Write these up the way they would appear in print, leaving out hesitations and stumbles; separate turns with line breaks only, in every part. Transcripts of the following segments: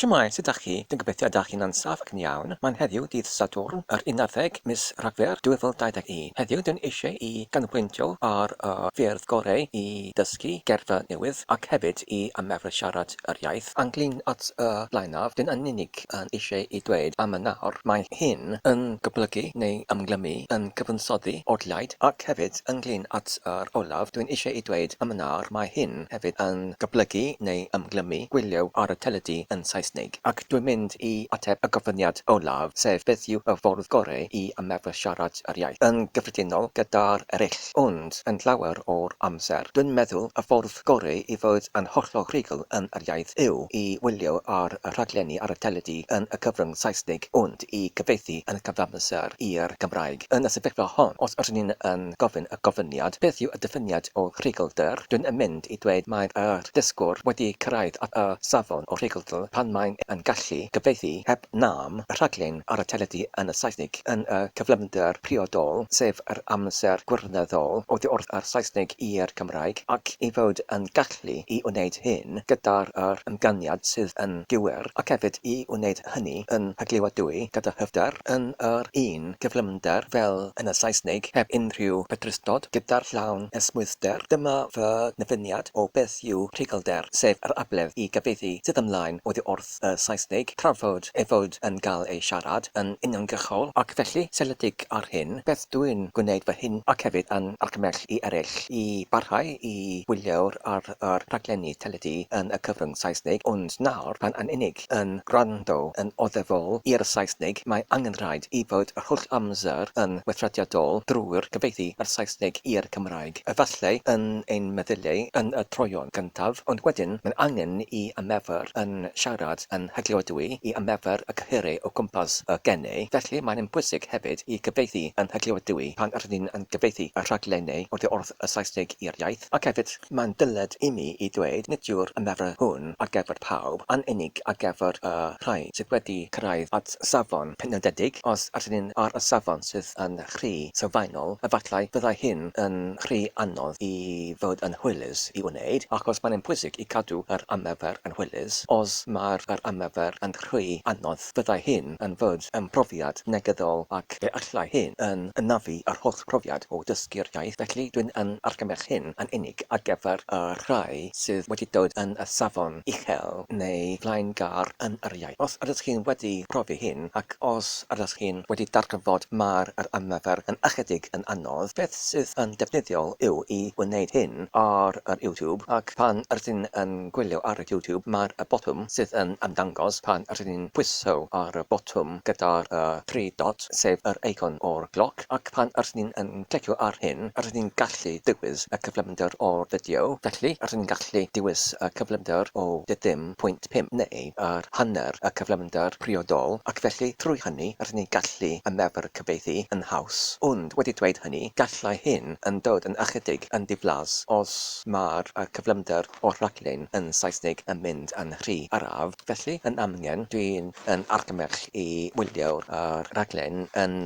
Shwmae, sut ydych chi? Dwi'n gobeithio ydych chi'n ansaf ac yn iawn. Mae'n heddiw dydd Sadwrn, yr 11 mis Rhagfyr 2021. Heddiw dwi'n eisiau i ganolbwyntio ar ffyrdd gorau i dysgu gerdded newydd ac hefyd i ymarfer siarad yr iaith. Anglyn at y blaenaf, dwi'n yn unig yn eisiau i dweud am y nawr. Mae hyn yn goblygu neu ymglymu yn cyfansoddi odlaid ac hefyd ynglyn at yr olaf. Dwi'n eisiau i dweud am y nawr. Mae hyn hefyd yn goblygu neu ymglymu gwylio ar y teledu yn Saesnig. Ac dwi'n mynd i ateb y gofyniad olaf, sef beth yw y ffordd gorau i ymarfer siarad yr iaith. Yn gyffredinol gyda'r eraill, ond yn llawer o'r amser. Dwi'n meddwl y ffordd gorau i fod yn hollol rhugl yn yr iaith yw i wylio ar y rhaglenni ar y teledu yn y cyfrwng Saesnig, ond i gyfieithu yn y cyfamser i'r Gymraeg. Yn y sefyllfa hon, os ydyn ni'n yn gofyn y gofyniad, beth yw y diffiniad o rhugl-dyr, dwi'n yn mynd i dweud mae'r dysgwr wedi cyrraedd at y safon o rhugl-dyr pan mae'n yn gallu gyfieithu heb nam y rhaglen ar y teledu yn y Saesnig yn y cyflymder priodol, sef yr amser gwirioneddol oddi wrth yr Saesnig i'r Cymraeg, ac i fod yn gallu i wneud hyn gyda'r ymganiad sydd yn gywir, ac hefyd i wneud hynny yn hyglywadwy gyda hyfder yn yr un cyflymder fel yn y Saesnig heb unrhyw bedrystod gyda'r llawn esmwythder. Dyma fy nefyniad o beth yw rhugl-dyr, sef yr abledd i gyfieithu sydd ymlaen oddi wrth y Saesnig, trafod ei fod yn cael ei siarad yn uniongyrchol, ac felly seledig ar hyn, beth dwi'n gwneud fy hyn ac hefyd yn argymell i eraill i barhau i wylio ar rhaglenni teledu yn y cyfrwng Saesnig, ond nawr pan yn unig yn gwrando yn oddefol i'r Saesnig, mae angen rhaid i fod yr holl amser yn weithrediadol drwy'r gyfieithu yr Saesnig i'r Cymraeg. Efallai yn ein meddyliau yn y troion gyntaf, ond wedyn mae'n angen i ymarfer yn siarad yn hyglywadwy i ymarfer y cyhyrau o gwmpas y gennau. Felly mae'n bwysig hefyd i gyfieithu yn hyglywadwy pan ydyn ni'n yn gyfieithu y rhaglennau oddi wrth y Saesnig i'r iaith. Ac hefyd mae'n dyled i mi i dweud nid yw'r ymarfer hwn ar gyfer pawb, yn unig ar gyfer y rhai sydd wedi cyrraedd at safon penodedig. Os ydyn ni'n ar y safon sydd yn rhy sylfaenol, efallai byddai hyn yn rhy anodd i fod yn hwylus i wneud, achos mae'n bwysig i cadw yr ymarfer yn hwylus. Os mae'r ymarfer yn rhy anodd, byddai hyn yn fod yn profiad negyddol ac fe allai hyn yn ynafu yr holl profiad o dysgu'r iaith. Felly dwi'n yn argymell hyn yn unig ar gyfer y rhai sydd wedi dod yn y safon uchel neu flaengar yn yr iaith. Os ydych chi'n wedi profi hyn, ac os ydych chi'n wedi darganfod mae'r ymarfer yn ychydig yn anodd, beth sydd yn defnyddiol yw i wneud hyn ar yr YouTube, ac pan ydych yn gwylio ar y YouTube, mae'r botwm sydd yn ymddangos pan ydyn ni'n pwyso ar y botwm gyda'r 3 dot, sef yr eicon o'r gloc, ac pan ydyn ni'n yn clicio ar hyn, ydyn ni'n gallu dywys y cyflymder o'r fideo. Felly, ydyn ni'n gallu dywys y cyflymder o 0.5 neu yr hanner y cyflymder priodol, ac felly trwy hynny ydyn ni'n gallu ymarfer cyfieithu yn haws. Ond wedi dweud hynny, gallai hyn yn dod yn ychydig yn diflas os mae'r cyflymder o'r rhaglen yn Saesnig yn mynd yn rhy araf. Felly, yn amgen, dwi'n yn argymell i wylio'r rhaglen yn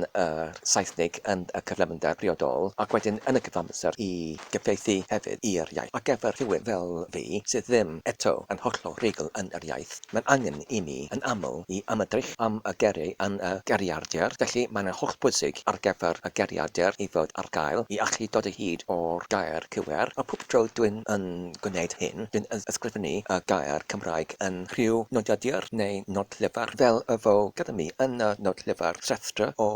Saesnig yn y cyflymder priodol, ac wedyn yn y cyfamser i gyfieithu hefyd i'r iaith. Ac efo'r rhywun fel fi, sydd ddim eto yn hollol rhugl yn yr iaith, mae'n angen i mi yn aml i ymedrych am y geriau yn y geriadur. Felly, mae'n hollbwysig ar gyfer y geriadur i fod ar gael, i allu dod o hyd o'r gair cywir. A pob tro dwi'n yn gwneud hyn, dwi'n ysgrifennu y gair Cymraeg yn rhyw nodiadur neu nodlyfr, fel y fo gyda mi yn y nodlyfr rhestra o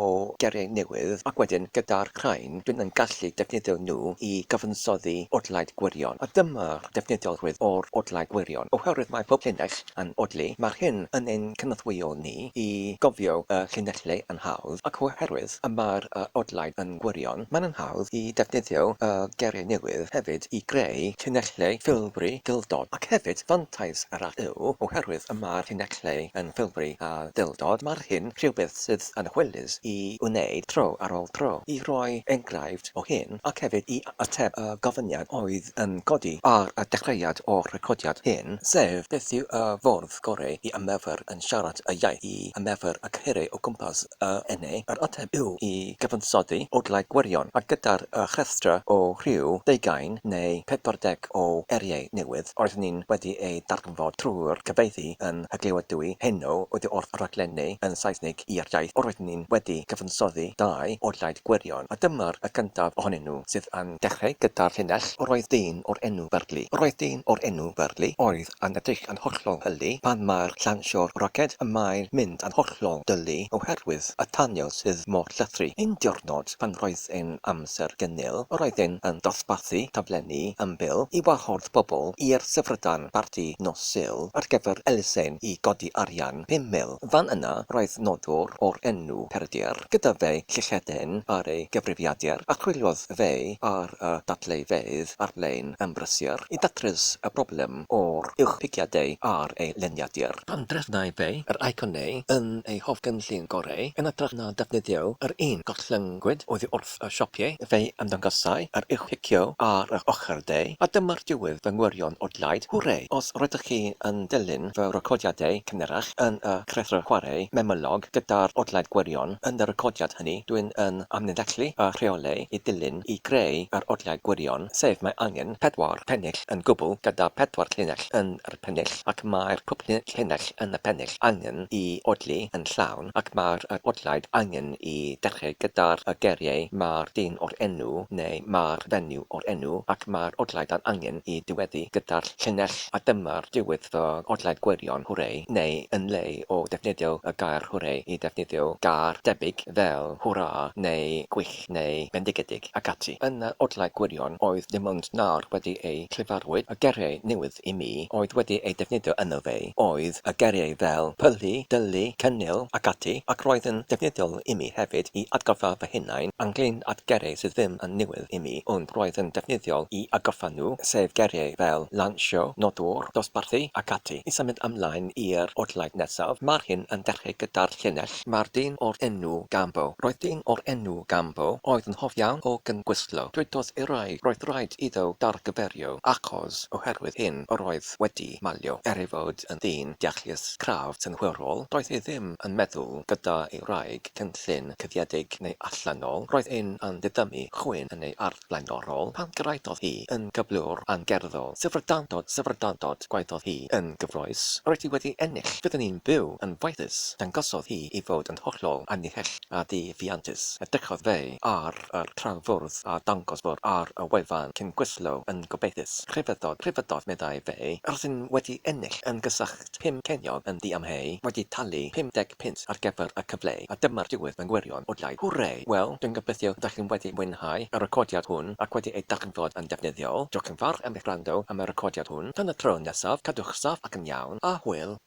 geriau newydd, ac wedyn gyda'r crain dwi'n yn gallu defnyddio nhw i gyfansoddi odlaid gwirion. A dyma'r defnyddiolrwydd o'r odlaid gwirion. Oherwydd mae pob llinell yn odli, mae'r hyn yn ein cynorthwyo ni i gofio y llinellau yn hawdd, ac oherwydd y mae'r odlaid yn gwirion, mae'n hawdd i defnyddio y geriau newydd hefyd i greu llinellau ffilbri dildod. Ac hefyd fantais arall yw, oherwydd y mae'r llinellau yn ffilbri a dildod, mae'r hyn rhywbeth sydd yn hwylus i wneud tro ar ôl tro. I roi enghraifft o hyn, ac hefyd i ateb y gofyniad oedd yn codi ar y dechreuad o'r recordiad hyn, sef beth yw y ffordd gorau i ymefr yn siarad y iaith i ymefr y cyhyrau o gwmpas y enau. Yr ateb yw i gyfansoddi odlau gwirion, a gyda'r rhestra o rhyw 20 neu 40 o eriau newydd roeddwn ni'n wedi ei darganfod trwy'r cyfeithi yn hyglywadwy heno oedd wrth raglennu yn Saesnig i'r iaith. Roeddwn ni'n wedi cyfansoddi 2 odlau gwirion, a dyma'r y gyntaf ohonyn nhw sydd yn dechrau gyda'r llinell. Roedd dyn o'r enw Berli. Roedd dyn o'r enw Berli oedd yn edrych yn hollol hylu pan mae'r llawnsio'r roced y mae'n mynd yn hollol dylu oherwydd y tanio sydd mor llythru. Un diwrnod pan roedd ein amser gynnil, roedd yn dosbarthu taflenni ymbil i wahodd bobl i'r syfrydan parti nos Sul ar gyfer elusen i godi arian 5,000. Fan yna roedd nodwr o'r enw Perdier gyda fe llychedyn ar ei gyfrifiadur a chwiliodd fe ar y datleifedd ar lein ymbrysur i datrys y broblem o'r uwchpigiadau ar ei leniadur. Pan drefnau fe yr eiconau yn ei hofgynllun gorau yn edrych na defnyddio yr un gollyngwyd oedd wrth y siopau fe ymddangosau yr uwchpicio ar y ochr de, a dyma'r diwedd fy ngwirion odlaid. Hwrê! Os roeddech chi yn dilyn fy recordiadau cynnyrach yn y crethro chwarae memolog gyda'r odlaid gwirion, yn y recordiad hynny dwi'n yn amlinellu a rheolau i dilyn i greu yr odlaid gwirion, sef mae angen 4 pennill yn gwbl gyda 4 llinell yn yr pennill, ac mae'r pwpl llinell yn y pennill angen i odli yn llawn, ac mae'r odlaid angen i dechrau gyda'r geriau mae'r dyn o'r enw neu mae'r fenyw o'r enw, ac mae'r odlaid yn angen i diweddu gyda'r llinell, a dyma'r diwedd fy odlaid gwirion. Hwrê! Neu yn le o defnyddio y gair hwrê i defnyddio gair debyg fel hwra neu gwych neu bendigedig ac ati. Yn y odlaid gwirion oedd dim ond nawr wedi ei clyfarwyd. Y geriau newydd i mi oedd wedi ei defnyddio yno fe oedd y geriau fel pylu, dylu, cynnil ac ati, ac roedd yn defnyddiol i mi hefyd i atgoffa fy hunain ynglyn at geriau sydd ddim yn newydd i mi, ond roedd yn defnyddiol i atgoffa nhw, sef geriau fel lansio, nodwr, dosbarthu ac ati. I symud ymlaen i'r odlaid nesaf, mae'r hyn yn dechrau gyda'r llinell. Mae'r dyn o'r enw Gambo. Roedd dyn o'r enw Gambo oedd yn hoff iawn o gyngwislo. Dywedodd ei wraig roedd rhaid iddo dargyferio achos oherwydd hyn roedd wedi malio. Er ei fod yn ddyn deallus craf tynhwyrol, roedd ei ddim yn meddwl gyda ei wraig cynllun cyddiedig neu allanol. Roedd ein yn diddymu chwyn yn ei arth blaenorol pan gyrraeddodd hi yn gyflwr angerddol. Syfrydandod, gwaeddodd hi yn gyfroes. Roedd hi wedi ennill. Fyddwn ni'n byw yn faethus. Dangosodd hi i fod yn hollol annichell a di-fiantus. Edrychodd fe ar y trawfwrdd a dangos fod ar y wefan cyn gwislo yn gobeithus. Rhyfeddodd meddai fe, rydyn wedi ennill yn gysyllт 5 ceiniog yn ddiamheu, wedi talu 50 punt ar gyfer y cyfle, a dyma'r diwedd mewn gwirion odlaid. Hwrê! Wel, dwi'n gobeithio ydych chi'n wedi mwynhau y recordiad hwn ac wedi ei darganfod yn defnyddiol. Diolch yn fawr am eich gwrando am y recordiad hwn. Tan y tro nesaf, cadwch saff ac yn iawn, a hwyl.